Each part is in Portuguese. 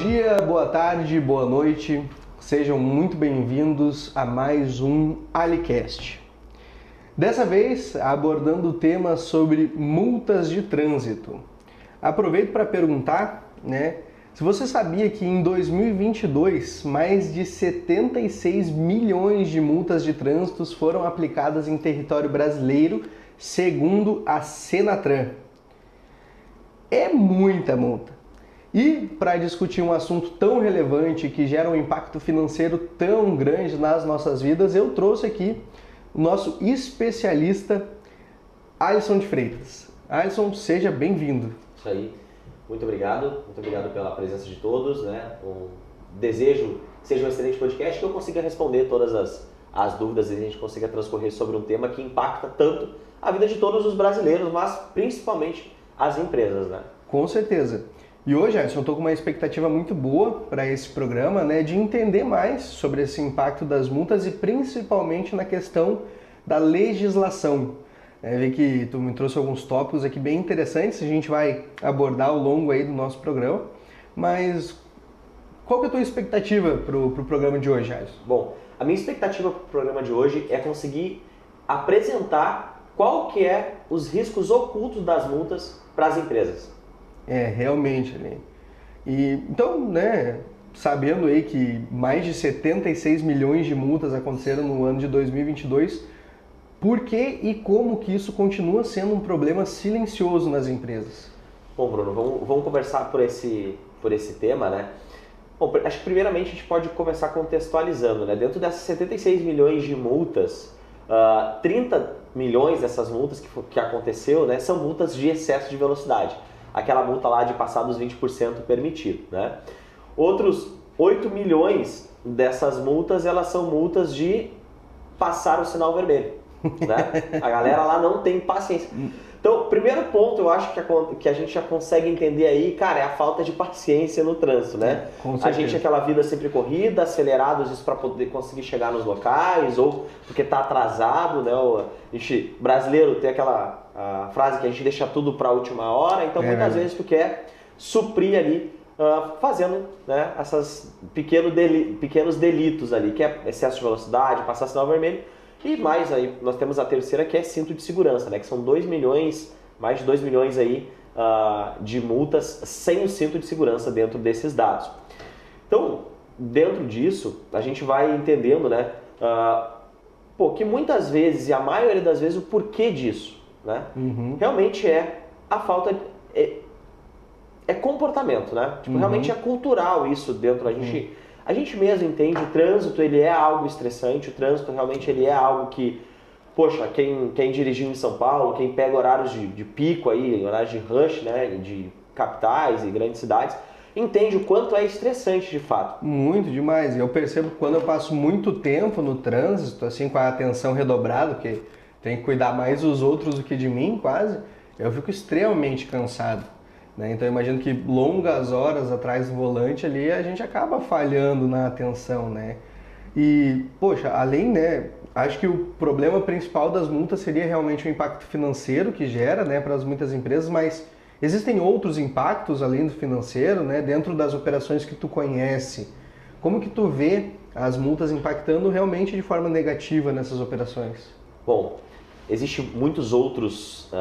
dia, boa tarde, boa noite. Sejam muito bem-vindos a mais um AliCast. Dessa vez, abordando o tema sobre multas de trânsito. Aproveito para perguntar, se você sabia que em 2022, mais de 76 milhões de multas de trânsito foram aplicadas em território brasileiro, segundo a Senatran. É muita multa. E para discutir um assunto tão relevante que gera um impacto financeiro tão grande nas nossas vidas, eu trouxe aqui o nosso especialista Alisson de Freitas. Alisson, seja bem-vindo. Isso aí. Muito obrigado pela presença de todos, Desejo que seja um excelente podcast, que eu consiga responder todas as dúvidas e a gente consiga transcorrer sobre um tema que impacta tanto a vida de todos os brasileiros, mas principalmente as empresas, Com certeza. E hoje, Alisson, eu estou com uma expectativa muito boa para esse programa, de entender mais sobre esse impacto das multas e principalmente na questão da legislação. Ver que tu me trouxe alguns tópicos aqui bem interessantes, a gente vai abordar ao longo aí do nosso programa. Mas qual que é a tua expectativa para o programa de hoje, Alisson? Bom, a minha expectativa para o programa de hoje é conseguir apresentar qual que é os riscos ocultos das multas para as empresas. Realmente, ali. E então, sabendo aí que mais de 76 milhões de multas aconteceram no ano de 2022, por que e como que isso continua sendo um problema silencioso nas empresas? Bom, Bruno, vamos conversar por esse tema, Bom, acho que primeiramente a gente pode começar contextualizando, Dentro dessas 76 milhões de multas, 30 milhões dessas multas que aconteceu, são multas de excesso de velocidade. Aquela multa lá de passar dos 20% permitido, Outros 8 milhões dessas multas, elas são multas de passar o sinal vermelho, A galera lá não tem paciência. Então, primeiro ponto, eu acho que a gente já consegue entender aí, cara, é a falta de paciência no trânsito, Com certeza. A gente, aquela vida sempre corrida, acelerado, às vezes para poder conseguir chegar nos locais, ou porque está atrasado, A gente, brasileiro, tem aquela frase que a gente deixa tudo para a última hora, então muitas vezes tu quer suprir ali, fazendo essas pequenos delitos ali, que é excesso de velocidade, passar sinal vermelho. E mais aí, nós temos a terceira, que é cinto de segurança, que são 2 milhões, mais de 2 milhões aí, de multas sem o cinto de segurança dentro desses dados. Então, dentro disso, a gente vai entendendo, que muitas vezes, e a maioria das vezes, o porquê disso, Realmente é a falta, é comportamento, Realmente é cultural isso dentro, a gente mesmo entende, o trânsito ele é algo estressante, o trânsito realmente ele é algo que, poxa, quem dirigiu em São Paulo, quem pega horários de pico aí, horários de rush, de capitais e grandes cidades, entende o quanto é estressante de fato. Muito demais, e eu percebo que quando eu passo muito tempo no trânsito, assim, com a atenção redobrada, porque tem que cuidar mais dos outros do que de mim, quase, eu fico extremamente cansado. Então eu imagino que longas horas atrás do volante ali a gente acaba falhando na atenção, E, poxa, além, acho que o problema principal das multas seria realmente o impacto financeiro que gera, para as muitas empresas, mas existem outros impactos além do financeiro, dentro das operações que tu conhece. Como que tu vê as multas impactando realmente de forma negativa nessas operações? Bom, existem muitos outros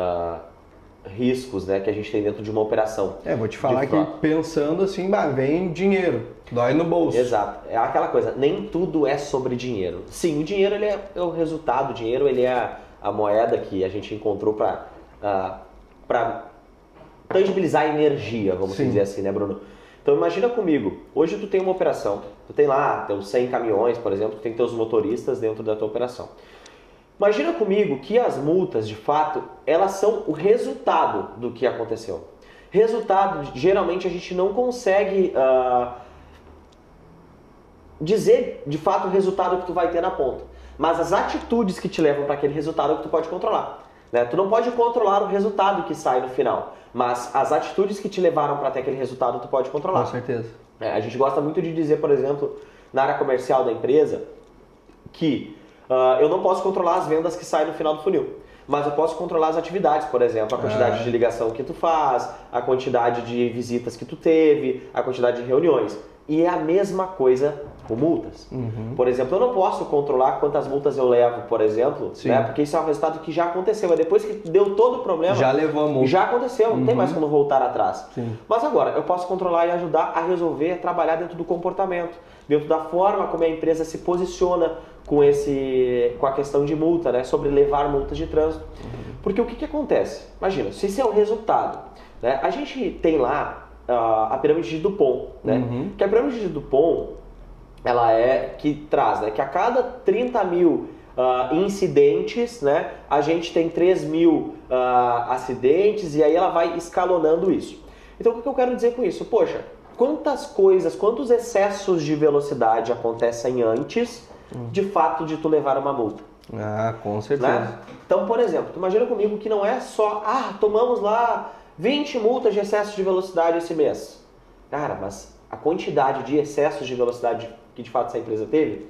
riscos que a gente tem dentro de uma operação. Vou te falar que pensando assim, vem dinheiro, dói no bolso. Exato, é aquela coisa, nem tudo é sobre dinheiro. Sim, o dinheiro ele é o resultado, o dinheiro ele é a moeda que a gente encontrou para tangibilizar a energia, vamos dizer assim, Bruno? Então imagina comigo, hoje tu tem uma operação, tu tem lá teus 100 caminhões, por exemplo, tu tem teus motoristas dentro da tua operação. Imagina comigo que as multas, de fato, elas são o resultado do que aconteceu. Resultado, geralmente a gente não consegue dizer, de fato, o resultado que tu vai ter na ponta. Mas as atitudes que te levam para aquele resultado é que tu pode controlar. Tu não pode controlar o resultado que sai no final, mas as atitudes que te levaram para ter aquele resultado tu pode controlar. Com certeza. A gente gosta muito de dizer, por exemplo, na área comercial da empresa, que eu não posso controlar as vendas que saem no final do funil. Mas eu posso controlar as atividades, por exemplo, a quantidade de ligação que tu faz, a quantidade de visitas que tu teve, a quantidade de reuniões. E é a mesma coisa com multas. Por exemplo, eu não posso controlar quantas multas eu levo, por exemplo, né? Porque isso é um resultado que já aconteceu. Depois que deu todo o problema, já levou a multa. Já aconteceu, não tem mais como voltar atrás. Sim. Mas agora, eu posso controlar e ajudar a resolver, a trabalhar dentro do comportamento, dentro da forma como a empresa se posiciona com a questão de multa, né? Sobre levar multas de trânsito. Porque o que acontece? Imagina, se esse é o resultado, né? A gente tem lá a pirâmide de Dupont, né? Que a pirâmide de Dupont, ela que traz, né? Que a cada 30 mil incidentes, né? A gente tem 3 mil acidentes e aí ela vai escalonando isso. Então o que eu quero dizer com isso? Poxa, quantos excessos de velocidade acontecem antes de fato de tu levar uma multa? Com certeza. Né? Então, por exemplo, tu imagina comigo que não é só, tomamos lá 20 multas de excesso de velocidade esse mês. Cara, mas a quantidade de excessos de velocidade que de fato essa empresa teve,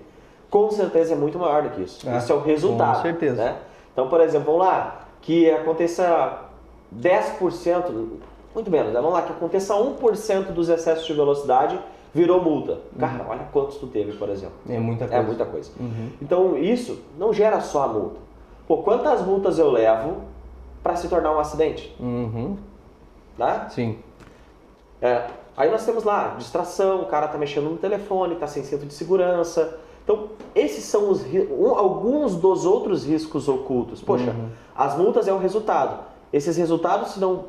com certeza é muito maior do que isso. Isso é o resultado. Com certeza. Né? Então, por exemplo, vamos lá, que aconteça 10%, muito menos, né? Vamos lá, que aconteça 1% dos excessos de velocidade virou multa. Cara, olha quantos tu teve, por exemplo. É muita coisa. É muita coisa. Então, isso não gera só a multa. Pô, quantas multas eu levo para se tornar um acidente? Né? Sim. Aí nós temos lá, distração, o cara tá mexendo no telefone, tá sem cinto de segurança. Então, esses são alguns dos outros riscos ocultos. Poxa, as multas é o resultado. Esses resultados, se não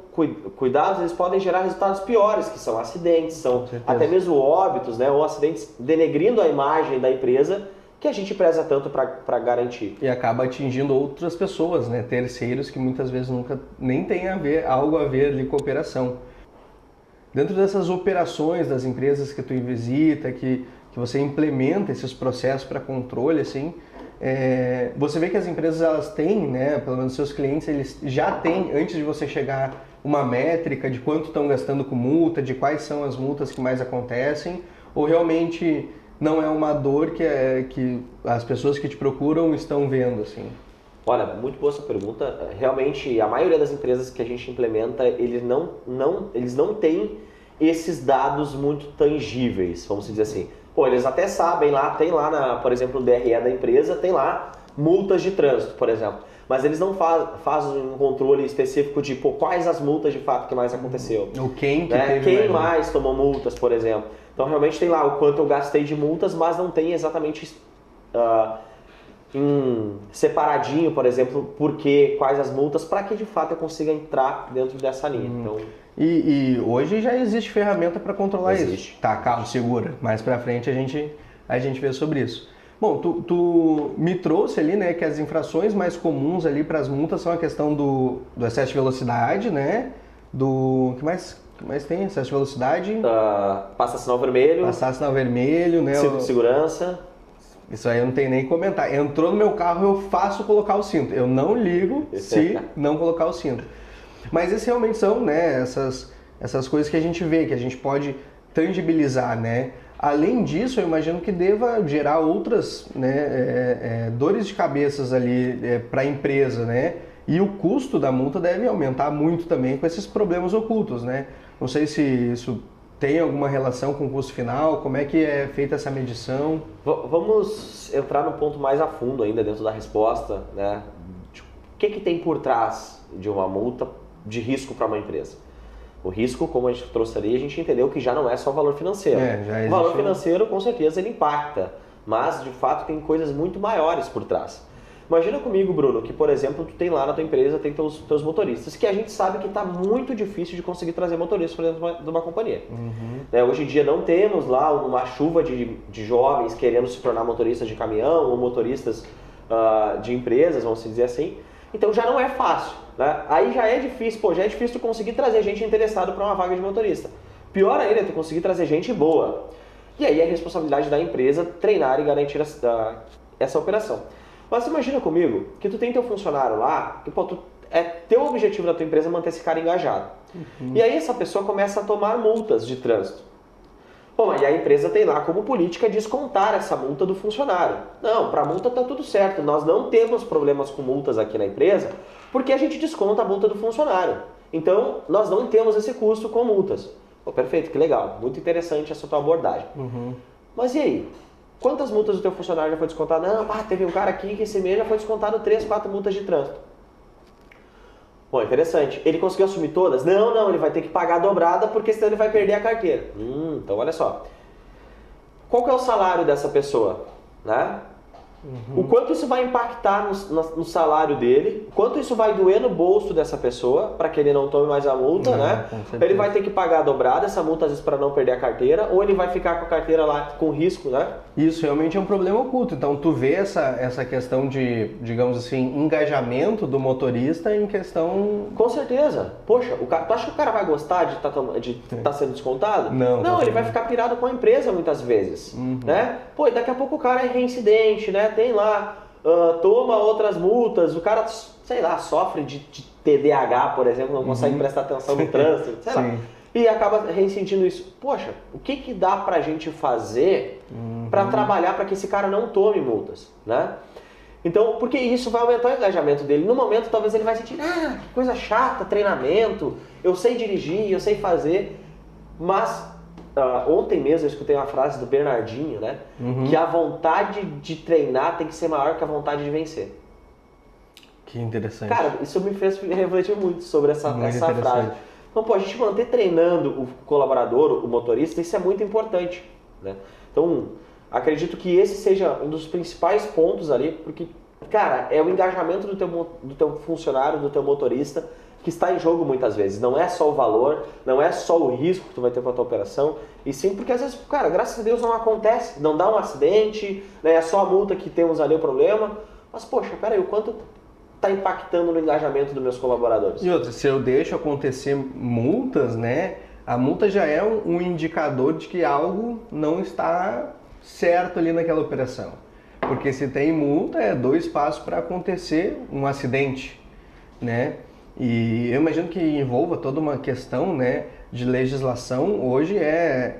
cuidados, eles podem gerar resultados piores, que são acidentes, são até mesmo óbitos, né? Ou acidentes denegrindo a imagem da empresa, que a gente preza tanto para garantir. E acaba atingindo outras pessoas, né? Terceiros que muitas vezes nunca nem tem algo a ver ali com a operação. Dentro dessas operações das empresas que tu visita, que você implementa esses processos para controle, assim, você vê que as empresas elas têm, né, pelo menos seus clientes, eles já têm, antes de você chegar, uma métrica de quanto estão gastando com multa, de quais são as multas que mais acontecem, ou realmente não é uma dor que as pessoas que te procuram estão vendo, assim? Olha, muito boa essa pergunta. Realmente, a maioria das empresas que a gente implementa, eles não têm esses dados muito tangíveis, vamos dizer assim. Pô, eles até sabem lá, tem lá, por exemplo, no DRE da empresa, tem lá multas de trânsito, por exemplo. Mas eles não fazem um controle específico de quais as multas de fato que mais aconteceu. O quem que né? teve Quem mais tomou multas, por exemplo. Então, realmente tem lá o quanto eu gastei de multas, mas não tem exatamente separadinho, por exemplo, quais as multas, para que de fato eu consiga entrar dentro dessa linha. Então, e hoje já existe ferramenta para controlar Existe. isso. Tá, calma, segura. Mais pra frente a gente vê sobre isso. Bom, tu me trouxe ali, né, que as infrações mais comuns ali para as multas são a questão do excesso de velocidade, né? Que mais tem? Excesso de velocidade? Passar sinal vermelho. Passar sinal vermelho, né? Cinto de segurança. Isso aí eu não tenho nem que comentar. Entrou no meu carro, eu faço colocar o cinto. Eu não ligo se não colocar o cinto. Mas esses realmente são, né, essas coisas que a gente vê, que a gente pode tangibilizar, né? Além disso, eu imagino que deva gerar outras, né, dores de cabeças ali para a empresa, né? E o custo da multa deve aumentar muito também com esses problemas ocultos, né? Não sei se isso tem alguma relação com o custo final, como é que é feita essa medição? Vamos entrar no ponto mais a fundo ainda dentro da resposta, né? O que tem por trás de uma multa de risco para uma empresa? O risco, como a gente trouxe ali, a gente entendeu que já não é só o valor financeiro. O valor financeiro, com certeza, ele impacta, mas de fato tem coisas muito maiores por trás. Imagina comigo, Bruno, que por exemplo, tu tem lá na tua empresa, tem teus motoristas, que a gente sabe que está muito difícil de conseguir trazer motoristas para dentro de uma companhia. Né? Hoje em dia não temos lá uma chuva de jovens querendo se tornar motoristas de caminhão ou motoristas de empresas, vamos dizer assim. Então já não é fácil, né? Aí já é difícil, já é difícil tu conseguir trazer gente interessada para uma vaga de motorista. Pior ainda é tu conseguir trazer gente boa. E aí é responsabilidade da empresa treinar e garantir essa operação. Mas imagina comigo que tu tem teu funcionário lá, que teu objetivo da tua empresa é manter esse cara engajado. E aí essa pessoa começa a tomar multas de trânsito. Bom, e a empresa tem lá como política descontar essa multa do funcionário. Não, para multa tá tudo certo, nós não temos problemas com multas aqui na empresa, porque a gente desconta a multa do funcionário. Então, nós não temos esse custo com multas. Pô, perfeito, que legal, muito interessante essa tua abordagem. Mas e aí? Quantas multas do teu funcionário já foi descontado? Não, teve um cara aqui que esse mês já foi descontado 3, 4 multas de trânsito. Bom, interessante. Ele conseguiu assumir todas? Não, ele vai ter que pagar a dobrada porque senão ele vai perder a carteira. Então olha só. Qual que é o salário dessa pessoa? Né? O quanto isso vai impactar no salário dele, o quanto isso vai doer no bolso dessa pessoa para que ele não tome mais a multa, né? Ele vai ter que pagar a dobrada, essa multa às vezes para não perder a carteira, ou ele vai ficar com a carteira lá com risco, né? Isso realmente é um problema oculto. Então tu vê essa questão de, digamos assim, engajamento do motorista em questão... Com certeza. Poxa, tu acha que o cara vai gostar de tá sendo descontado? Não, ele vai ficar pirado com a empresa muitas vezes, né? Pô, e daqui a pouco o cara é reincidente, né? Tem lá, toma outras multas, o cara, sei lá, sofre de TDAH, por exemplo, não consegue prestar atenção no trânsito, sei lá. E acaba ressentindo isso. Poxa, o que dá pra gente fazer pra trabalhar para que esse cara não tome multas, né? Então, porque isso vai aumentar o engajamento dele. No momento, talvez ele vai sentir, que coisa chata, treinamento, eu sei dirigir, eu sei fazer, mas... ontem mesmo eu escutei uma frase do Bernardinho, né? Que a vontade de treinar tem que ser maior que a vontade de vencer. Que interessante. Cara, isso me fez refletir muito sobre essa frase. Então, pô, a gente manter treinando o colaborador, o motorista, isso é muito importante, né? Então, acredito que esse seja um dos principais pontos ali, porque, cara, é o engajamento do teu funcionário, do teu motorista, que está em jogo muitas vezes. Não é só o valor, não é só o risco que tu vai ter com a tua operação, e sim porque às vezes, cara, graças a Deus não acontece, não dá um acidente, né, é só a multa que temos ali o problema, mas poxa, peraí, o quanto está impactando no engajamento dos meus colaboradores? E outra, se eu deixo acontecer multas, né, a multa já é um indicador de que algo não está certo ali naquela operação. Porque se tem multa, é 2 passos para acontecer um acidente, né? E eu imagino que envolva toda uma questão, né, de legislação. Hoje é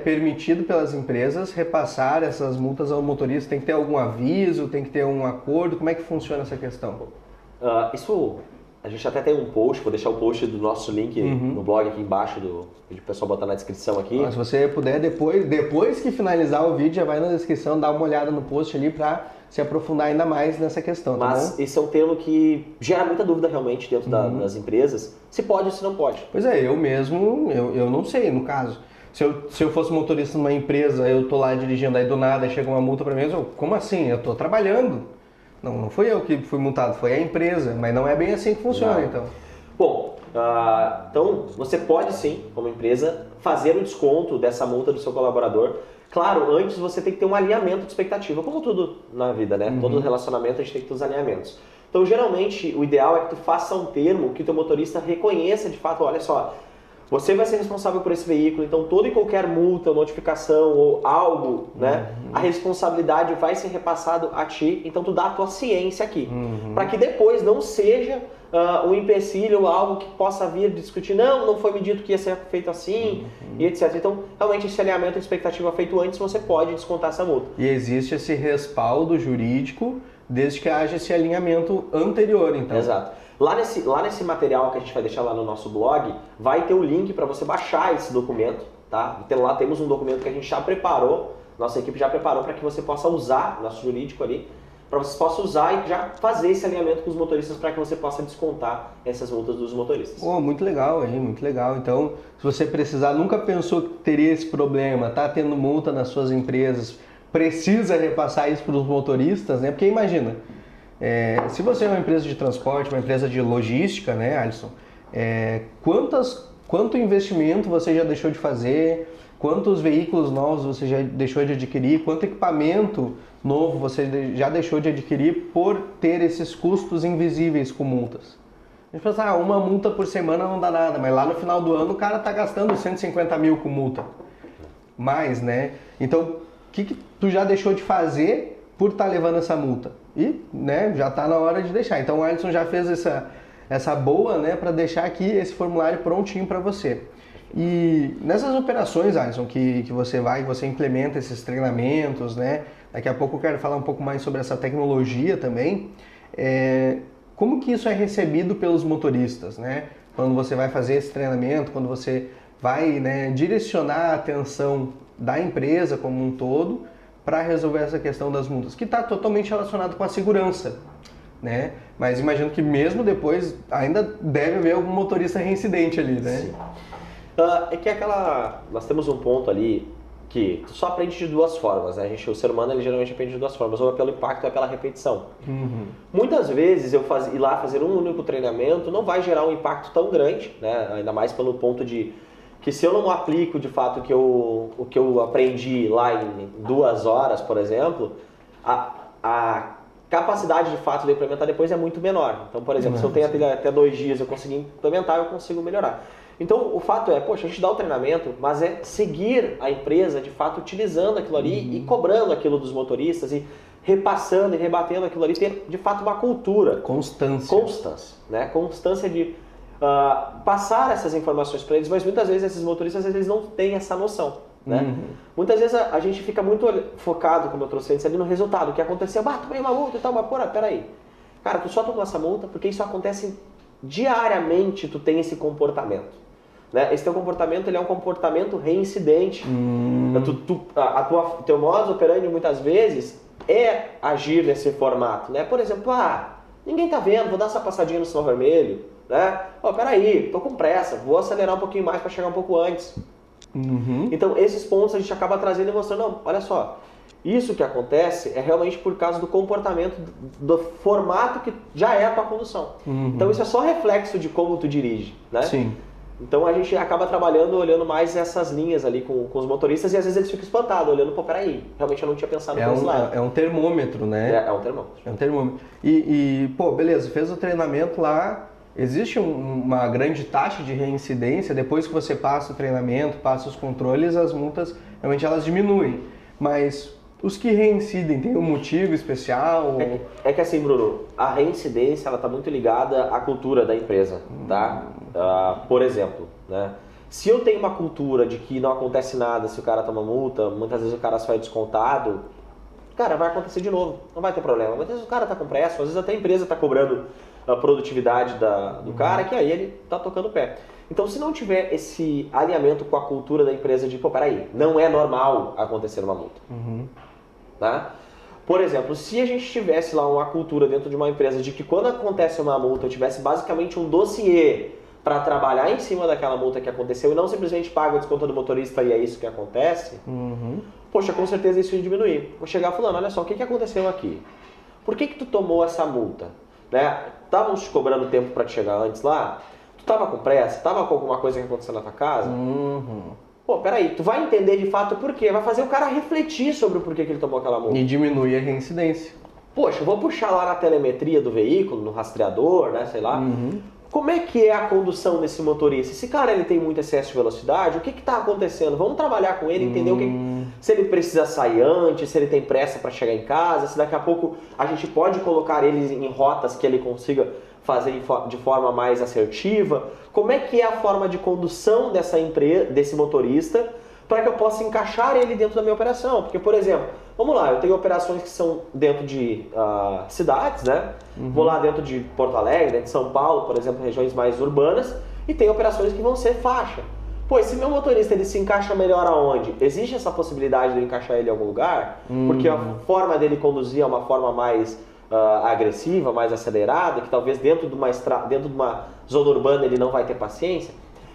permitido pelas empresas repassar essas multas ao motorista. Tem que ter algum aviso, tem que ter um acordo. Como é que funciona essa questão? Isso, a gente até tem um post, vou deixar o post do nosso link no blog aqui embaixo, o pessoal botar na descrição aqui. Se você puder, depois que finalizar o vídeo, já vai na descrição, dá uma olhada no post ali para se aprofundar ainda mais nessa questão, tá Mas bom? esse é um termo que gera muita dúvida realmente dentro das empresas, se pode ou se não pode. Pois é, eu mesmo, eu não sei, no caso. Se eu fosse motorista numa empresa, eu tô lá dirigindo, aí do nada chega uma multa para mim, como assim? Eu tô trabalhando. Não fui eu que fui multado, foi a empresa, mas não é bem assim que funciona, então. Bom, então você pode sim, como empresa, fazer o desconto dessa multa do seu colaborador. Claro, antes você tem que ter um alinhamento de expectativa, como tudo na vida, né? Todo relacionamento a gente tem que ter os alinhamentos. Então, geralmente, o ideal é que tu faça um termo que o teu motorista reconheça de fato, olha só, você vai ser responsável por esse veículo, então toda e qualquer multa, notificação ou algo, né? A responsabilidade vai ser repassado a ti, então tu dá a tua ciência aqui. Para que depois não seja um empecilho, algo que possa vir discutir, não foi me dito que ia ser feito assim, e etc. Então, realmente, esse alinhamento de expectativa feito antes, você pode descontar essa multa. E existe esse respaldo jurídico desde que haja esse alinhamento anterior, então. Exato. Lá nesse material que a gente vai deixar lá no nosso blog, vai ter o link para você baixar esse documento, tá? Então, lá temos um documento que a gente já preparou, nossa equipe já preparou para que você possa usar, nosso jurídico ali, para você possa usar e já fazer esse alinhamento com os motoristas para que você possa descontar essas multas dos motoristas. Muito legal aí, muito legal. Então, se você precisar, nunca pensou que teria esse problema, tá tendo multa nas suas empresas, precisa repassar isso para os motoristas, né? Porque imagina, se você é uma empresa de transporte, uma empresa de logística, né, Alisson? Quanto investimento você já deixou de fazer? Quantos veículos novos você já deixou de adquirir? Quanto equipamento novo você já deixou de adquirir por ter esses custos invisíveis com multas? A gente pensa, uma multa por semana não dá nada, mas lá no final do ano o cara tá gastando 150 mil com multa. Mais, né? Então, o que tu já deixou de fazer por estar levando essa multa? E, né, já tá na hora de deixar. Então o Alisson já fez essa boa, né, para deixar aqui esse formulário prontinho para você. E nessas operações, Alisson, que você implementa esses treinamentos, né? Daqui a pouco eu quero falar um pouco mais sobre essa tecnologia também. Como que isso é recebido pelos motoristas, né? Quando você vai fazer esse treinamento, quando você vai, né, direcionar a atenção da empresa como um todo para resolver essa questão das multas, que está totalmente relacionado com a segurança, né? Mas imagino que mesmo depois ainda deve haver algum motorista reincidente ali, né? Sim. É que nós temos um ponto ali que tu só aprende de duas formas, né? O ser humano ele geralmente aprende de duas formas, ou é pelo impacto ou é pela repetição. Muitas vezes ir lá fazer um único treinamento não vai gerar um impacto tão grande, né? Ainda mais pelo ponto de que se eu não aplico de fato o que eu aprendi lá em 2 horas, por exemplo, a capacidade de fato de implementar depois é muito menor. Então, por exemplo, se eu tenho até 2 dias eu conseguir implementar, eu consigo melhorar. Então, o fato é, poxa, a gente dá o treinamento, mas é seguir a empresa, de fato, utilizando aquilo ali e cobrando aquilo dos motoristas e repassando e rebatendo aquilo ali, ter, de fato, uma cultura. Constância, né? Constância de passar essas informações para eles, mas muitas vezes esses motoristas, eles não têm essa noção, né? Muitas vezes a gente fica muito focado, como eu trouxe antes, ali no resultado, o que aconteceu, tomei uma multa e tal, mas peraí. Cara, tu só tomou essa multa porque isso acontece diariamente, tu tem esse comportamento. Né? Esse teu comportamento ele é um comportamento reincidente. Teu modus operandi muitas vezes é agir nesse formato. Né? Por exemplo, ninguém tá vendo, vou dar essa passadinha no sinal vermelho. Né? Peraí, tô com pressa, vou acelerar um pouquinho mais para chegar um pouco antes. Então esses pontos a gente acaba trazendo e mostrando, não, olha só, isso que acontece é realmente por causa do comportamento, do formato que já é a tua condução. Então isso é só reflexo de como tu dirige, né? Sim. Então a gente acaba trabalhando, olhando mais essas linhas ali com os motoristas e às vezes eles ficam espantados, olhando, peraí, realmente eu não tinha pensado nesse lado. É um termômetro, né? É um termômetro. É um termômetro. Beleza, fez o treinamento lá, existe uma grande taxa de reincidência, depois que você passa o treinamento, passa os controles, as multas, realmente elas diminuem. Mas os que reincidem, tem um motivo especial? É que assim, Bruno, a reincidência ela está muito ligada à cultura da empresa, tá? Por exemplo, né? Se eu tenho uma cultura de que não acontece nada se o cara toma multa, muitas vezes o cara só é descontado, cara, vai acontecer de novo, não vai ter problema. Muitas vezes o cara está com pressa, às vezes até a empresa está cobrando a produtividade do cara, que aí ele está tocando o pé. Então, se não tiver esse alinhamento com a cultura da empresa de, peraí, não é normal acontecer uma multa. Tá? Por exemplo, se a gente tivesse lá uma cultura dentro de uma empresa de que quando acontece uma multa eu tivesse basicamente um dossiê para trabalhar em cima daquela multa que aconteceu e não simplesmente paga o desconto do motorista e é isso que acontece, poxa, com certeza isso ia diminuir. Vou chegar falando, olha só, o que aconteceu aqui? Por que tu tomou essa multa? Né? Estavam te cobrando tempo para te chegar antes lá? Tu tava com pressa? Tava com alguma coisa que aconteceu na tua casa? Peraí, tu vai entender de fato por quê? Vai fazer o cara refletir sobre o porquê que ele tomou aquela multa. E diminuir a reincidência. Poxa, eu vou puxar lá na telemetria do veículo, no rastreador, né, sei lá. Como é que é a condução desse motorista? Esse cara ele tem muito excesso de velocidade? O que está acontecendo? Vamos trabalhar com ele, entender se ele precisa sair antes, se ele tem pressa para chegar em casa, se daqui a pouco a gente pode colocar ele em rotas que ele consiga fazer de forma mais assertiva. Como é que é a forma de condução desse motorista para que eu possa encaixar ele dentro da minha operação? Porque, por exemplo, vamos lá, eu tenho operações que são dentro de cidades, né? Vou lá dentro de Porto Alegre, dentro de São Paulo, por exemplo, regiões mais urbanas, e tem operações que vão ser faixa. Pô, esse meu motorista, ele se encaixa melhor aonde? Existe essa possibilidade de eu encaixar ele em algum lugar? Porque a forma dele conduzir é uma forma mais agressiva, mais acelerada, que talvez dentro de uma zona urbana ele não vai ter paciência.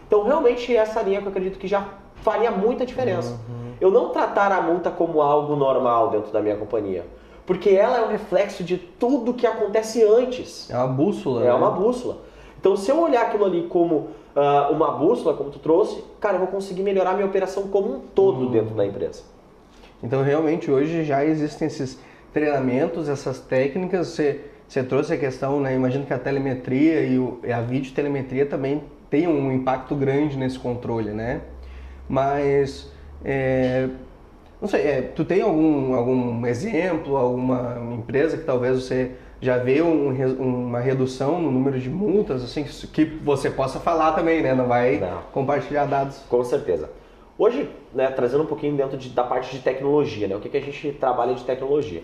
Então, realmente, essa linha que eu acredito que já faria muita diferença. Eu não tratar a multa como algo normal dentro da minha companhia, porque ela é um reflexo de tudo que acontece antes. É uma bússola. É uma bússola. Então, se eu olhar aquilo ali como uma bússola, como tu trouxe, cara, eu vou conseguir melhorar a minha operação como um todo dentro da empresa. Então, realmente, hoje já existem esses treinamentos, essas técnicas. Você trouxe a questão, né? Imagino que a telemetria e a videotelemetria também tem um impacto grande nesse controle, né? Mas, não sei, tu tem algum exemplo, alguma empresa que talvez você já vê uma redução no número de multas, assim, que você possa falar também, né? Não vai compartilhar dados. Com certeza. Hoje, né, trazendo um pouquinho dentro da parte de tecnologia, né? O que a gente trabalha de tecnologia?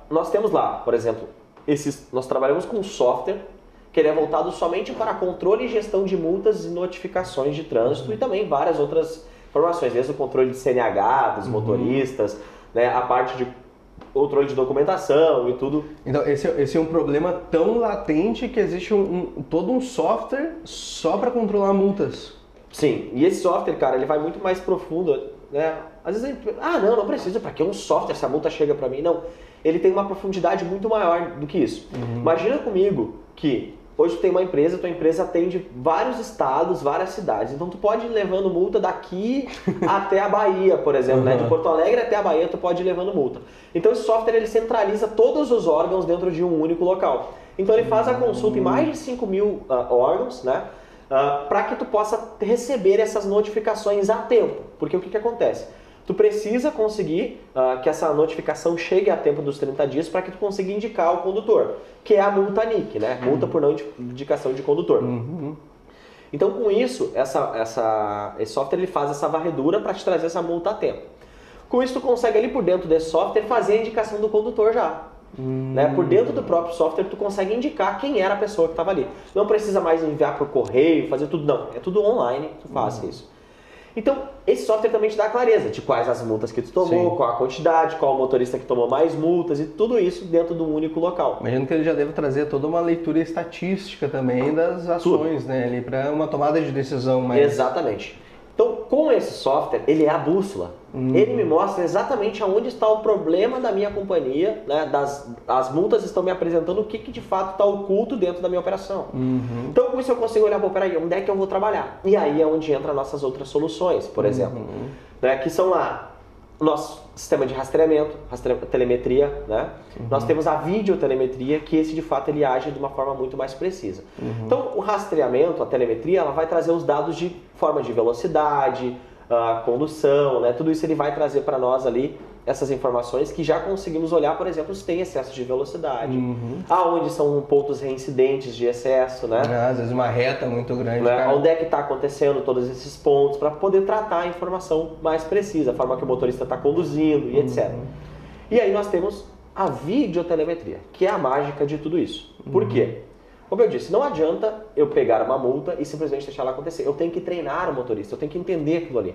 Nós temos lá, por exemplo, nós trabalhamos com um software que ele é voltado somente para controle e gestão de multas e notificações de trânsito e também várias outras informações, desde o controle de CNH dos motoristas, né, a parte de controle de documentação e tudo. Então, esse é um problema tão latente que existe todo um software só para controlar multas. Sim, e esse software, cara, ele vai muito mais profundo, né? Às vezes, não precisa, para que um software, se a multa chega para mim? Não, ele tem uma profundidade muito maior do que isso. Imagina comigo que hoje tu tem uma empresa, tua empresa atende vários estados, várias cidades, então tu pode ir levando multa daqui até a Bahia, por exemplo, né? De Porto Alegre até a Bahia tu pode ir levando multa. Então esse software ele centraliza todos os órgãos dentro de um único local. Então ele faz a consulta em mais de 5.000 órgãos, né? Para que tu possa receber essas notificações a tempo. Porque o que acontece? Tu precisa conseguir que essa notificação chegue a tempo dos 30 dias para que tu consiga indicar ao condutor, que é a multa NIC, né? Multa por não indicação de condutor. Então, com isso, esse software ele faz essa varredura para te trazer essa multa a tempo. Com isso, tu consegue ali por dentro desse software fazer a indicação do condutor já. Né? Por dentro do próprio software, tu consegue indicar quem era a pessoa que estava ali. Não precisa mais enviar por correio, fazer tudo, não. É tudo online, tu faz isso. Então, esse software também te dá clareza de quais as multas que tu tomou, qual a quantidade, qual o motorista que tomou mais multas e tudo isso dentro de um único local. Imagino que ele já deve trazer toda uma leitura estatística também das ações, né? Ali para uma tomada de decisão mais... Exatamente. Então, com esse software, ele é a bússola. Ele me mostra exatamente aonde está o problema da minha companhia, né? As multas estão me apresentando o que de fato está oculto dentro da minha operação. Então, com isso eu consigo olhar, peraí, onde é que eu vou trabalhar? E aí é onde entram nossas outras soluções, por exemplo, né? Que são lá o nosso sistema de rastreamento, telemetria, né? Nós temos a videotelemetria, que esse de fato ele age de uma forma muito mais precisa. Então, o rastreamento, a telemetria, ela vai trazer os dados de forma de velocidade, condução, né? Tudo isso ele vai trazer para nós ali essas informações que já conseguimos olhar, por exemplo, se tem excesso de velocidade, aonde são pontos reincidentes de excesso, né? Às vezes uma reta muito grande, né? Onde é que está acontecendo todos esses pontos, para poder tratar a informação mais precisa, a forma que o motorista está conduzindo e etc. E aí nós temos a videotelemetria, que é a mágica de tudo isso. Por quê? Como eu disse, não adianta eu pegar uma multa e simplesmente deixar ela acontecer. Eu tenho que treinar o motorista, eu tenho que entender aquilo ali.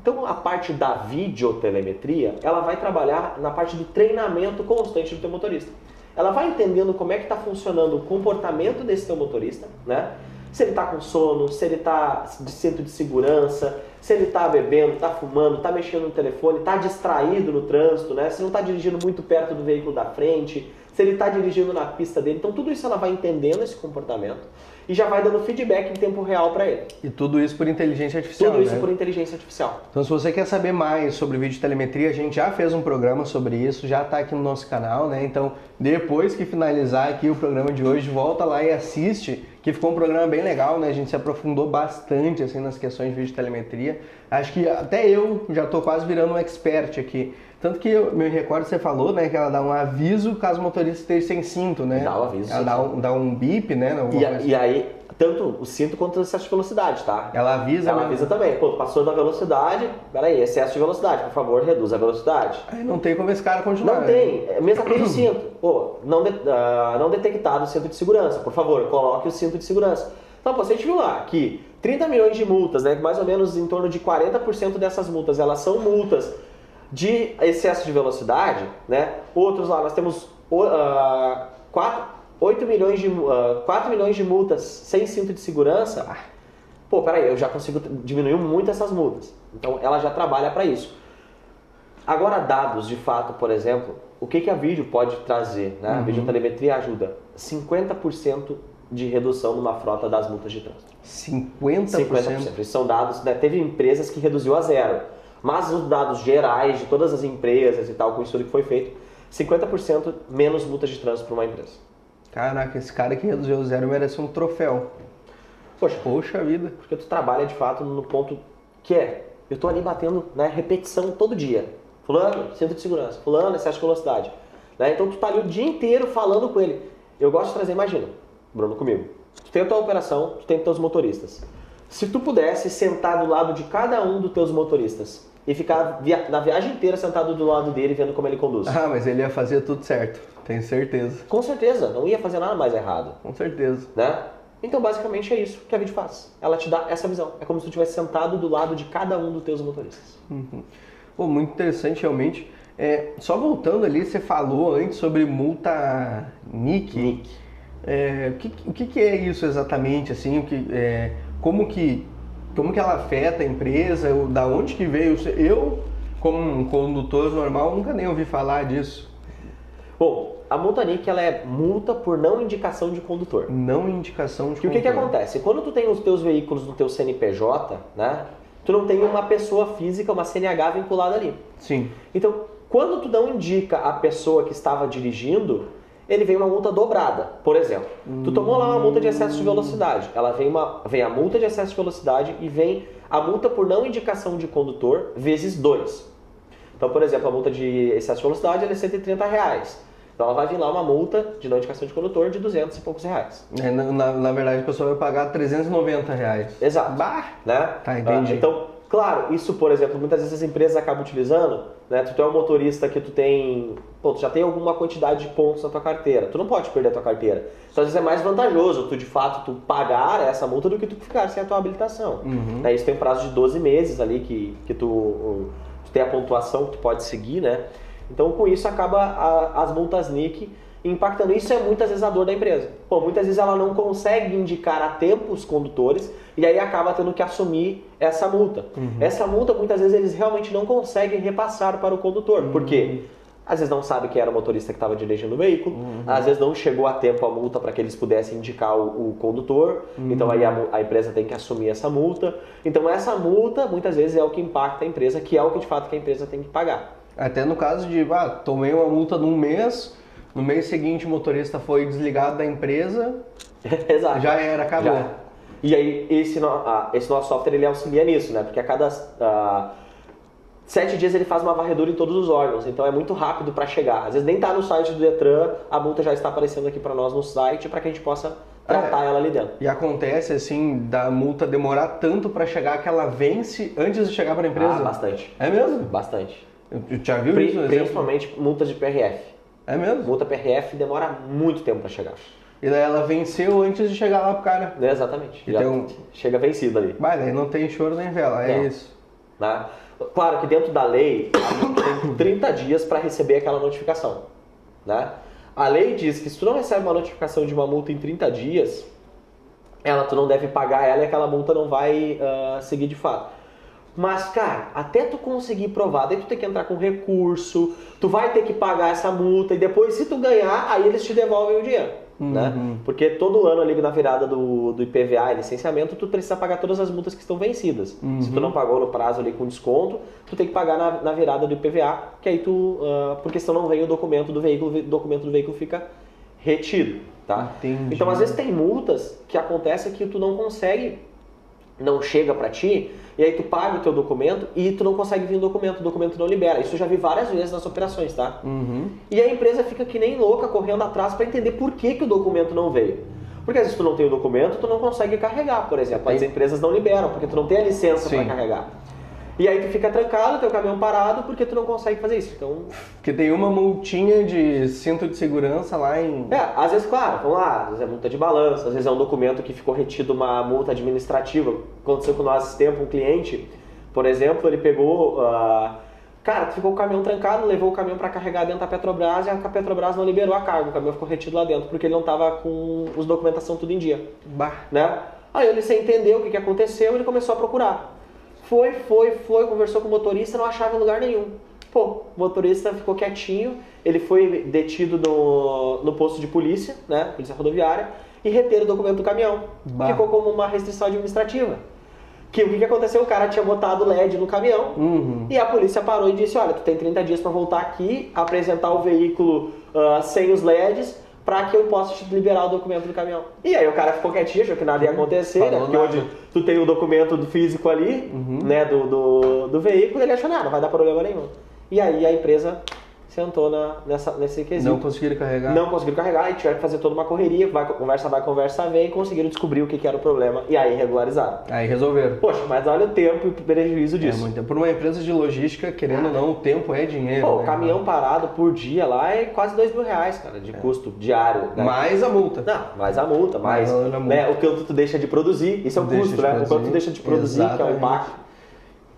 Então, a parte da videotelemetria, ela vai trabalhar na parte do treinamento constante do teu motorista. Ela vai entendendo como é que está funcionando o comportamento desse teu motorista, né? Se ele está com sono, se ele está de cinto de segurança, se ele está bebendo, está fumando, está mexendo no telefone, está distraído no trânsito, né? Se não está dirigindo muito perto do veículo da frente, se ele está dirigindo na pista dele. Então, tudo isso ela vai entendendo esse comportamento e já vai dando feedback em tempo real para ele. E tudo isso por inteligência artificial, Tudo isso né? por inteligência artificial. Então, se você quer saber mais sobre videotelemetria, a gente já fez um programa sobre isso, já está aqui no nosso canal, né? Então, depois que finalizar aqui o programa de hoje, volta lá e assiste, que ficou um programa bem legal, né? A gente se aprofundou bastante assim nas questões de videotelemetria. Acho que até eu já estou quase virando um expert aqui. Tanto que eu me recordo, você falou, né, que ela dá um aviso caso o motorista esteja sem cinto, né? Dá um aviso. Ela dá um bip, né? E aí, tanto o cinto quanto o excesso de velocidade, tá? Ela avisa, Ela avisa também. Pô, passou da velocidade, peraí, excesso de velocidade, por favor, reduz a velocidade. Aí não tem como esse cara continuar. Não tem. Mesma coisa do cinto. Pô, não detectado o cinto de segurança, por favor, coloque o cinto de segurança. Então, pô, você viu lá que 30 milhões de multas, né? Mais ou menos em torno de 40% dessas multas, elas são multas de excesso de velocidade, né? Outros lá, nós temos 4 milhões de multas sem cinto de segurança. Pô, peraí, eu já consigo diminuir muito essas multas. Então, ela já trabalha para isso. Agora, dados, de fato, por exemplo, o que a vídeo pode trazer, né? A videotelemetria ajuda 50% de redução numa frota das multas de trânsito. 50%? 50%. Esses são dados, né? Teve empresas que reduziu a zero. Mas os dados gerais de todas as empresas e tal, com o estudo que foi feito, 50% menos multas de trânsito para uma empresa. Caraca, esse cara que reduziu o zero merece um troféu. Poxa vida. Porque tu trabalha de fato no ponto que eu tô ali batendo, né, repetição todo dia. Fulano, centro de segurança. Fulano, excesso de velocidade. né? Então tu tá ali o dia inteiro falando com ele. Eu gosto de trazer, imagina, Bruno, comigo. Tu tem a tua operação, tu tem os teus motoristas. Se tu pudesse sentar do lado de cada um dos teus motoristas e ficar na viagem inteira sentado do lado dele vendo como ele conduz. Ah, mas ele ia fazer tudo certo, tenho certeza. Com certeza, não ia fazer nada mais errado. Com certeza. Né? Então, basicamente, é isso que a Vidi faz. Ela te dá essa visão. É como se tu estivesse sentado do lado de cada um dos teus motoristas. Uhum. Pô, muito interessante, realmente. Só voltando ali, você falou antes sobre multa NIC. O que é isso exatamente? Assim, como que ela afeta a empresa? Da onde que veio? Eu, como um condutor normal, nunca nem ouvi falar disso. Bom, a multa NIC ela é multa por não indicação de condutor. Não indicação de condutor. E o que acontece? Quando tu tem os teus veículos no teu CNPJ, né, tu não tem uma pessoa física, uma CNH vinculada ali. Sim. Então, quando tu não indica a pessoa que estava dirigindo, ele vem uma multa dobrada. Por exemplo, tu tomou lá uma multa de excesso de velocidade. Ela vem a multa de excesso de velocidade e vem a multa por não indicação de condutor vezes 2. Então, por exemplo, a multa de excesso de velocidade é R$130. Então ela vai vir lá uma multa de não indicação de condutor de 200 e poucos reais. Na verdade, a pessoa vai pagar R$390. Exato. Bah! Né? Tá, entendi. Então, claro, isso, por exemplo, muitas vezes as empresas acabam utilizando, né? Tu é um motorista que tu já tem alguma quantidade de pontos na tua carteira. Tu não pode perder a tua carteira. Então, às vezes é mais vantajoso de fato, tu pagar essa multa do que tu ficar sem a tua habilitação. Uhum. Isso tem um prazo de 12 meses ali que tu tem a pontuação que tu pode seguir, né? Então, com isso, acaba as multas NIC impactando. Isso é muitas vezes a dor da empresa. Muitas vezes ela não consegue indicar a tempo os condutores e aí acaba tendo que assumir essa multa. Uhum. Essa multa, muitas vezes, eles realmente não conseguem repassar para o condutor. Por quê? Às vezes não sabe quem era o motorista que estava dirigindo o veículo, às vezes não chegou a tempo a multa para que eles pudessem indicar o condutor, então aí a empresa tem que assumir essa multa. Então essa multa, muitas vezes, é o que impacta a empresa, que é o que de fato que a empresa tem que pagar. Até no caso de, tomei uma multa num mês, no mês seguinte o motorista foi desligado da empresa, Exato. Já era, acabou. Já. E aí esse nosso software ele auxilia nisso, né? Porque a cada 7 dias ele faz uma varredura em todos os órgãos, então é muito rápido para chegar. Às vezes nem tá no site do Detran, a multa já está aparecendo aqui para nós no site para que a gente possa tratar ela ali dentro. E acontece assim, da multa demorar tanto para chegar que ela vence antes de chegar para a empresa? Bastante. É mesmo? Bastante. Eu já viu isso? Principalmente multas de PRF. É mesmo? Multa PRF demora muito tempo para chegar. E daí ela venceu antes de chegar lá pro cara. Exatamente. Então, chega vencido ali. Daí não tem choro nem vela, é isso. Né? Claro que dentro da lei, a multa tem 30 dias para receber aquela notificação. Né? A lei diz que se tu não recebe uma notificação de uma multa em 30 dias, tu não deve pagar ela e aquela multa não vai seguir de fato. Mas, cara, até tu conseguir provar, daí tu tem que entrar com recurso, tu vai ter que pagar essa multa e depois, se tu ganhar, aí eles te devolvem o dinheiro. Né? Porque todo ano ali na virada do IPVA e licenciamento, tu precisa pagar todas as multas que estão vencidas. Se tu não pagou no prazo ali com desconto, tu tem que pagar na virada do IPVA, que aí porque senão não vem o documento do veículo fica retido. Tá? Entendi. Então, às vezes tem multas que acontecem que tu não consegue, não chega pra ti, e aí tu paga o teu documento e tu não consegue vir o documento não libera. Isso eu já vi várias vezes nas operações, tá? E a empresa fica que nem louca, correndo atrás para entender por que o documento não veio. Porque às vezes tu não tem o documento, tu não consegue carregar, por exemplo. As empresas não liberam, porque tu não tem a licença para carregar. E aí tu fica trancado, teu caminhão parado, porque tu não consegue fazer isso. Então... Porque tem uma multinha de cinto de segurança lá em... às vezes, claro, vamos lá, às vezes é multa de balanço, às vezes é um documento que ficou retido uma multa administrativa. Aconteceu com nós esse tempo, um cliente, por exemplo, ele pegou... ficou o caminhão trancado, levou o caminhão para carregar dentro da Petrobras e a Petrobras não liberou a carga, o caminhão ficou retido lá dentro, porque ele não estava com os documentação tudo em dia. Né? Aí ele, sem entender o que aconteceu, ele começou a procurar. Foi, conversou com o motorista, não achava em lugar nenhum. O motorista ficou quietinho, ele foi detido no posto de polícia, né, polícia rodoviária, e reter o documento do caminhão. Ficou como uma restrição administrativa. O que aconteceu? O cara tinha botado LED no caminhão e a polícia parou e disse, olha, tu tem 30 dias para voltar aqui, apresentar o veículo sem os LEDs, para que eu possa te liberar o documento do caminhão. E aí o cara ficou quietinho, achou que nada ia acontecer, né? Porque hoje tu tem o documento físico ali, né, do veículo, ele achou, não vai dar problema nenhum. E aí a empresa sentou nesse quesito. Não conseguiram carregar? Não conseguiram carregar e tiveram que fazer toda uma correria, vai, conversa vem, e conseguiram descobrir o que era o problema e aí regularizaram. Aí resolveram. Poxa, mas olha o tempo e o prejuízo disso. Muito tempo. Por uma empresa de logística, querendo ou não, o tempo é dinheiro. Pô, né? o caminhão parado por dia lá é quase R$2.000, cara, de custo diário. Né? Mais a multa. Não, mais a multa, mais né, o quanto tu deixa de produzir, isso é o custo, né? O quanto tu deixa de produzir, que é o impacto.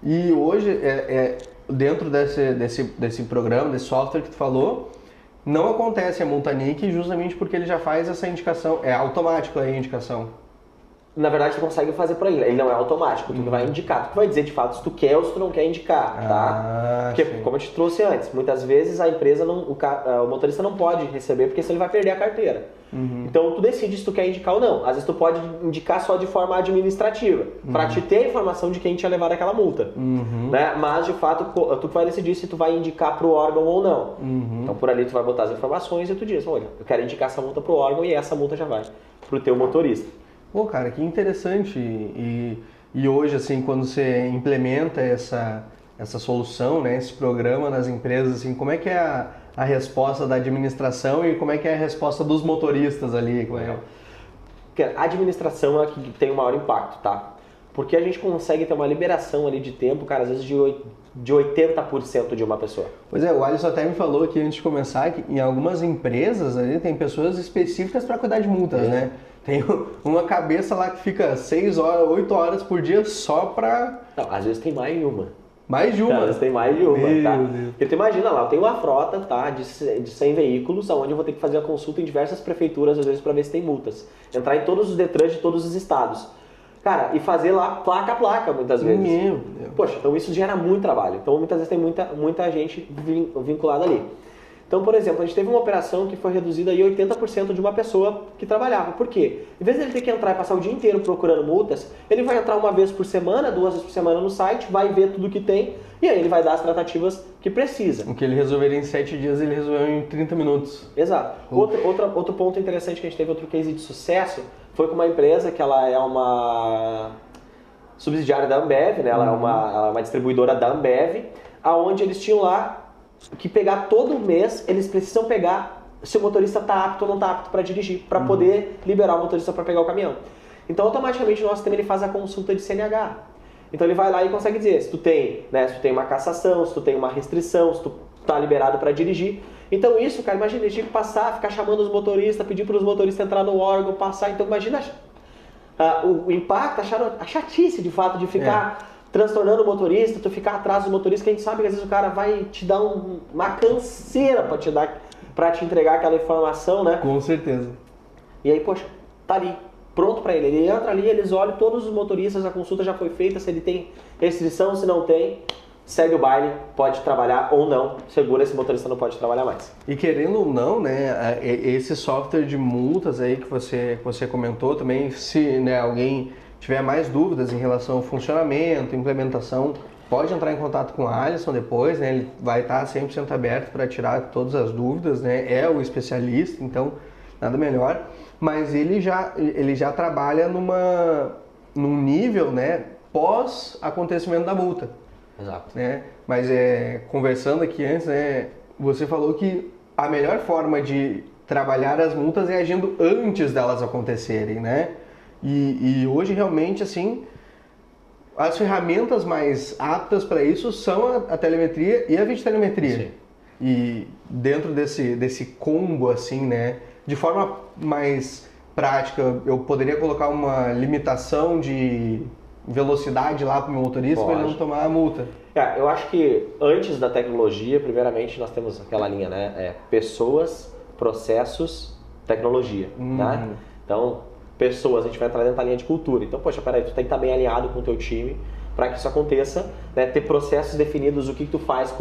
E hoje, dentro desse programa, desse software que tu falou, não acontece a multa NIC justamente porque ele já faz essa indicação, é automático a indicação. Na verdade, tu consegue fazer por aí, ele não é automático, tu vai indicar, tu vai dizer de fato se tu quer ou se tu não quer indicar, tá? Porque, como eu te trouxe antes, muitas vezes a empresa, o motorista não pode receber porque senão ele vai perder a carteira. Então, tu decide se tu quer indicar ou não. Às vezes tu pode indicar só de forma administrativa, para te ter a informação de quem tinha levado aquela multa. Né? Mas, de fato, tu vai decidir se tu vai indicar pro órgão ou não. Então, por ali tu vai botar as informações e tu diz, olha, eu quero indicar essa multa pro órgão e essa multa já vai pro teu motorista. Pô, cara, que interessante. E hoje, assim, quando você implementa essa solução, né, esse programa nas empresas, assim, como é que é a resposta da administração e como é que é a resposta dos motoristas ali? A administração é a que tem o maior impacto, tá? Porque a gente consegue ter uma liberação ali de tempo, cara, às vezes de 80% de uma pessoa. Pois é, o Alisson até me falou aqui antes de começar que em algumas empresas ali tem pessoas específicas para cuidar de multas, né? Tem uma cabeça lá que fica 6 horas, 8 horas por dia só pra... Não, às vezes tem mais de uma. Mais de uma? Às vezes tem mais de uma, tá? Deus. Porque tu imagina lá, eu tenho uma frota, tá, de 100 veículos, onde eu vou ter que fazer a consulta em diversas prefeituras, às vezes, pra ver se tem multas. Entrar em todos os Detrans de todos os estados. Cara, e fazer lá placa a placa, muitas vezes. Meu Deus. Poxa, então isso gera muito trabalho. Então, muitas vezes tem muita gente vinculada ali. Então, por exemplo, a gente teve uma operação que foi reduzida aí 80% de uma pessoa que trabalhava. Por quê? Em vez dele ter que entrar e passar o dia inteiro procurando multas, ele vai entrar uma vez por semana, 2 vezes por semana no site, vai ver tudo que tem e aí ele vai dar as tratativas que precisa. O que ele resolveria em 7 dias, ele resolveu em 30 minutos. Exato. Outro ponto interessante que a gente teve, outro case de sucesso, foi com uma empresa que ela é uma subsidiária da Ambev, né? Ela é uma distribuidora da Ambev, aonde eles tinham lá que pegar todo mês, eles precisam pegar se o motorista está apto ou não está apto para dirigir, para poder liberar o motorista para pegar o caminhão. Então, automaticamente, o nosso sistema ele faz a consulta de CNH. Então, ele vai lá e consegue dizer se tu tem, né, se tu tem uma cassação, se tu tem uma restrição, se tu está liberado para dirigir. Então, isso, cara, imagina, ele tinha que passar, ficar chamando os motoristas, pedir para os motoristas entrar no órgão, passar. Então, imagina o impacto, a chatice, de fato, de ficar... transtornando o motorista, tu ficar atrás do motorista, que a gente sabe que às vezes o cara vai te dar uma canseira pra te entregar aquela informação, né? Com certeza. E aí, poxa, tá ali, pronto pra ele. Ele entra ali, eles olham todos os motoristas, a consulta já foi feita, se ele tem restrição, se não tem, segue o baile, pode trabalhar ou não, segura, esse motorista não pode trabalhar mais. E querendo ou não, né, esse software de multas aí que você comentou também, se, né, alguém tiver mais dúvidas em relação ao funcionamento, implementação, pode entrar em contato com o Alisson depois, né? Ele vai estar 100% aberto para tirar todas as dúvidas, né? É o especialista, então nada melhor. Mas ele já trabalha num nível, né, pós acontecimento da multa. Exato. Né? Mas conversando aqui antes, né, você falou que a melhor forma de trabalhar as multas é agindo antes delas acontecerem, né? E hoje realmente, assim, as ferramentas mais aptas para isso são a telemetria e a videotelemetria. Sim. E dentro desse combo, assim, né, de forma mais prática, eu poderia colocar uma limitação de velocidade lá para o meu motorista para ele não tomar a multa. Eu acho que antes da tecnologia, primeiramente, nós temos aquela linha, né, pessoas, processos, tecnologia, né? Então, pessoas, a gente vai entrar dentro da linha de cultura. Então, poxa, peraí, tu tem que estar bem alinhado com o teu time para que isso aconteça, né? Ter processos definidos, o que tu faz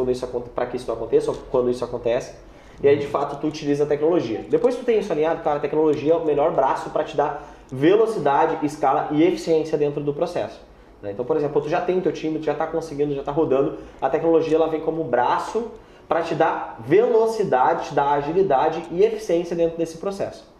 para que isso não aconteça ou quando isso acontece. E aí, de fato, tu utiliza a tecnologia. Depois que tu tem isso alinhado, cara, a tecnologia é o melhor braço para te dar velocidade, escala e eficiência dentro do processo. Né? Então, por exemplo, tu já tem o teu time, tu já está conseguindo, já está rodando, a tecnologia ela vem como braço para te dar velocidade, te dar agilidade e eficiência dentro desse processo.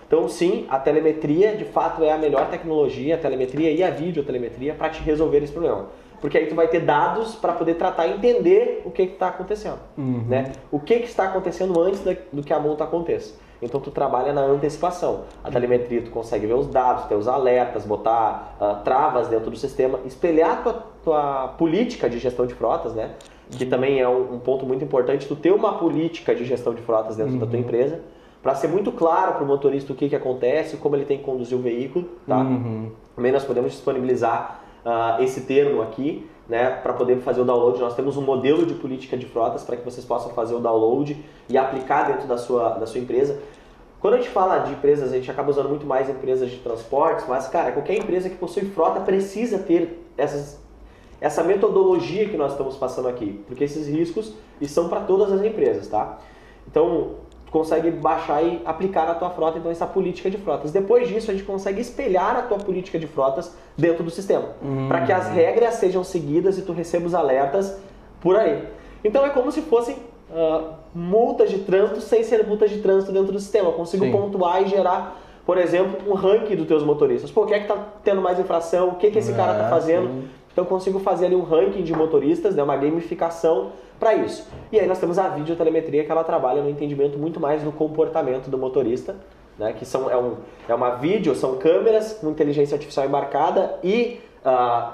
Então, sim, a telemetria, de fato, é a melhor tecnologia, a telemetria e a videotelemetria para te resolver esse problema. porque aí tu vai ter dados para poder tratar e entender o que está acontecendo, né? O que está acontecendo antes do que a multa aconteça. Então tu trabalha na antecipação. A telemetria tu consegue ver os dados, ter os alertas, botar travas dentro do sistema, espelhar tua política de gestão de frotas, né? Que também é um ponto muito importante, tu ter uma política de gestão de frotas dentro da tua empresa, para ser muito claro para o motorista o que acontece, como ele tem que conduzir o veículo, tá? Também nós podemos disponibilizar esse termo aqui, né, para poder fazer o download. Nós temos um modelo de política de frotas para que vocês possam fazer o download e aplicar dentro da sua empresa. Quando a gente fala de empresas, a gente acaba usando muito mais empresas de transportes, mas, cara, qualquer empresa que possui frota precisa ter essa metodologia que nós estamos passando aqui, porque esses riscos são para todas as empresas, tá? Então, tu consegue baixar e aplicar na tua frota, então, essa política de frotas. Depois disso, a gente consegue espelhar a tua política de frotas dentro do sistema, para que as regras sejam seguidas e tu receba os alertas por aí. Então, é como se fossem multas de trânsito sem ser multas de trânsito dentro do sistema. Eu consigo pontuar e gerar, por exemplo, um ranking dos teus motoristas. Pô, quem é que está tendo mais infração? O que esse cara está fazendo? Então, eu consigo fazer ali um ranking de motoristas, né, uma gamificação para isso. E aí nós temos a videotelemetria, que ela trabalha no entendimento muito mais do comportamento do motorista, né, que são câmeras com inteligência artificial embarcada e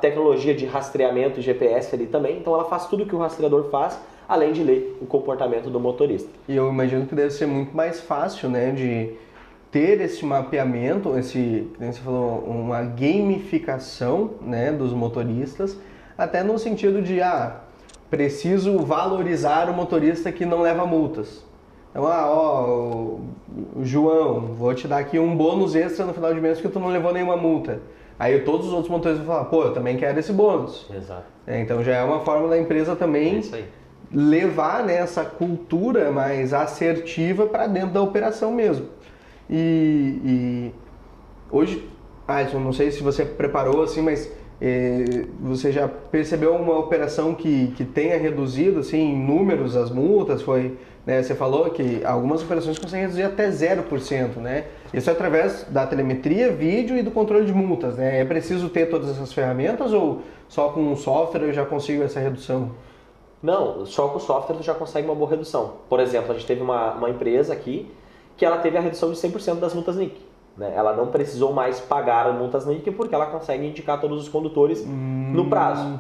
tecnologia de rastreamento GPS ali também. Então ela faz tudo o que o rastreador faz, além de ler o comportamento do motorista. E eu imagino que deve ser muito mais fácil, né, de ter esse mapeamento, como você falou, uma gamificação, né, dos motoristas, até no sentido de, preciso valorizar o motorista que não leva multas. Então, João, vou te dar aqui um bônus extra no final de mês porque tu não levou nenhuma multa. Aí todos os outros motoristas vão falar, pô, eu também quero esse bônus. Exato. Então já é uma forma da empresa também levar, né, essa cultura mais assertiva para dentro da operação mesmo. E hoje, eu não sei se você preparou assim, mas você já percebeu uma operação que tenha reduzido assim, em números as multas? Né, você falou que algumas operações conseguem reduzir até 0%, né? Isso é através da telemetria, vídeo e do controle de multas, né? É preciso ter todas essas ferramentas ou só com o software eu já consigo essa redução? Não, só com o software tu já consegue uma boa redução. Por exemplo, a gente teve uma empresa aqui que ela teve a redução de 100% das multas NIC. Né? Ela não precisou mais pagar as multas NIC porque ela consegue indicar todos os condutores no prazo.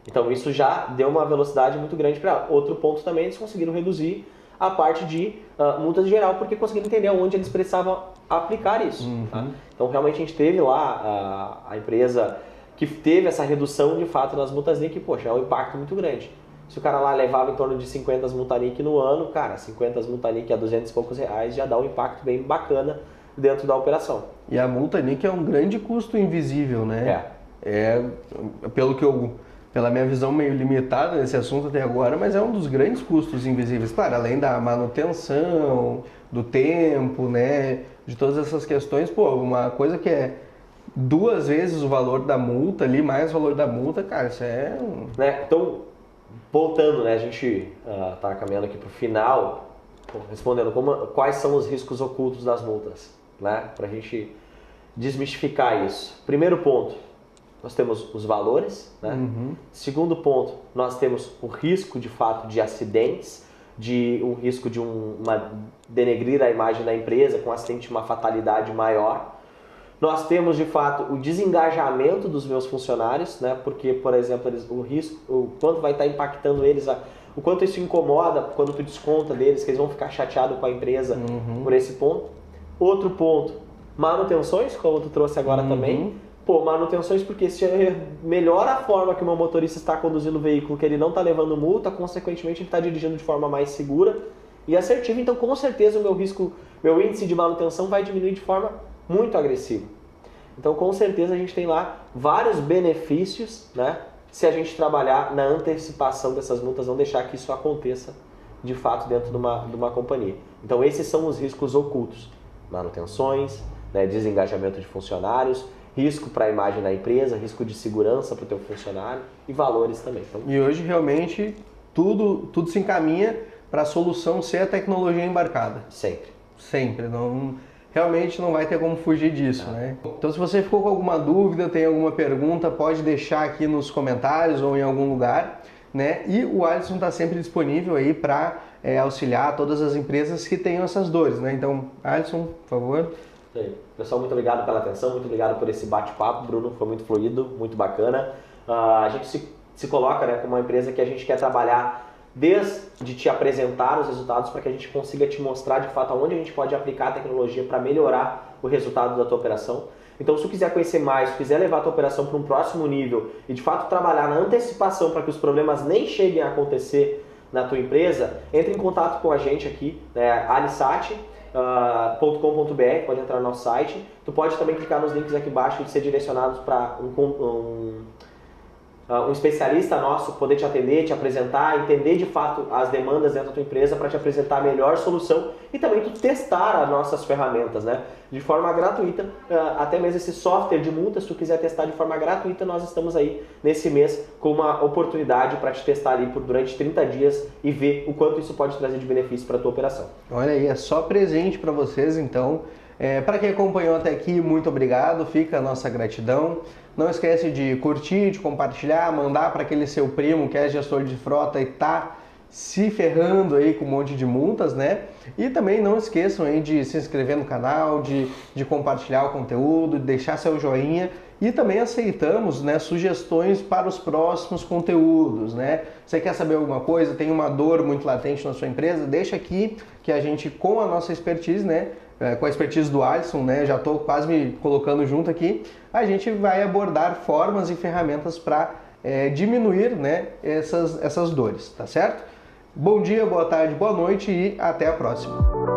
Então isso já deu uma velocidade muito grande para ela. Outro ponto também, eles conseguiram reduzir a parte de multas geral porque conseguiram entender onde eles precisavam aplicar isso. Tá? Então realmente a gente teve lá a empresa que teve essa redução de fato nas multas NIC, poxa, é um impacto muito grande. Se o cara lá levava em torno de 50 multas NIC no ano, cara, 50 multas NIC a 200 e poucos reais já dá um impacto bem bacana dentro da operação. E a multa NIC é um grande custo invisível, né? Pela minha visão meio limitada nesse assunto até agora, mas é um dos grandes custos invisíveis. Claro, além da manutenção, do tempo, né? De todas essas questões, uma coisa que é 2 vezes o valor da multa ali, mais o valor da multa, cara, isso é... Né? Então, voltando, né? A gente tá caminhando aqui pro final, respondendo quais são os riscos ocultos das multas, né? Pra gente desmistificar isso. Primeiro ponto, nós temos os valores, né? Segundo ponto, nós temos o risco de fato de acidentes, um risco de denegrir a imagem da empresa com um acidente, uma fatalidade maior. Nós temos de fato o desengajamento dos meus funcionários, né? Porque, por exemplo, o risco, o quanto vai estar impactando eles, o quanto isso incomoda quando tu desconta deles, que eles vão ficar chateados com a empresa por esse ponto. Outro ponto, manutenções, como tu trouxe agora também. Manutenções porque se melhora a forma que o meu motorista está conduzindo o veículo, que ele não está levando multa, consequentemente ele está dirigindo de forma mais segura e assertiva, então com certeza o meu índice de manutenção vai diminuir de forma muito agressiva. Então com certeza a gente tem lá vários benefícios, né, se a gente trabalhar na antecipação dessas multas, não deixar que isso aconteça de fato dentro de uma companhia. Então esses são os riscos ocultos: manutenções, né, desengajamento de funcionários, risco para a imagem da empresa, risco de segurança para o teu funcionário e valores também. Então, e hoje realmente tudo se encaminha para a solução ser a tecnologia embarcada. Sempre. Sempre. Não, realmente não vai ter como fugir disso, né? Então se você ficou com alguma dúvida, tem alguma pergunta, pode deixar aqui nos comentários ou em algum lugar, né? E o Alisson está sempre disponível aí para auxiliar todas as empresas que tenham essas dores, né? Então, Alisson, por favor. Pessoal, muito obrigado pela atenção, muito obrigado por esse bate-papo, Bruno, foi muito fluido, muito bacana. A gente se coloca, né, como uma empresa que a gente quer trabalhar desde te apresentar os resultados para que a gente consiga te mostrar de fato aonde a gente pode aplicar a tecnologia para melhorar o resultado da tua operação. Então, se tu quiser conhecer mais, se quiser levar a tua operação para um próximo nível e de fato trabalhar na antecipação para que os problemas nem cheguem a acontecer na tua empresa, entre em contato com a gente aqui, né, alisat.com.br, pode entrar no nosso site. Tu pode também clicar nos links aqui embaixo e ser direcionados para um especialista nosso poder te atender, te apresentar, entender de fato as demandas dentro da tua empresa para te apresentar a melhor solução e também tu testar as nossas ferramentas, né? De forma gratuita, até mesmo esse software de multas, se tu quiser testar de forma gratuita, nós estamos aí nesse mês com uma oportunidade para te testar ali durante 30 dias e ver o quanto isso pode trazer de benefício para a tua operação. Olha aí, é só presente para vocês, então. Para quem acompanhou até aqui, muito obrigado, fica a nossa gratidão. Não esquece de curtir, de compartilhar, mandar para aquele seu primo que é gestor de frota e tá se ferrando aí com um monte de multas, né? E também não esqueçam aí de se inscrever no canal, de compartilhar o conteúdo, de deixar seu joinha. E também aceitamos, né, sugestões para os próximos conteúdos, né? Você quer saber alguma coisa, tem uma dor muito latente na sua empresa, deixa aqui que a gente, com a nossa expertise, né, com a expertise do Alisson, né, já estou quase me colocando junto aqui, a gente vai abordar formas e ferramentas para diminuir, né, essas dores, tá certo? Bom dia, boa tarde, boa noite e até a próxima.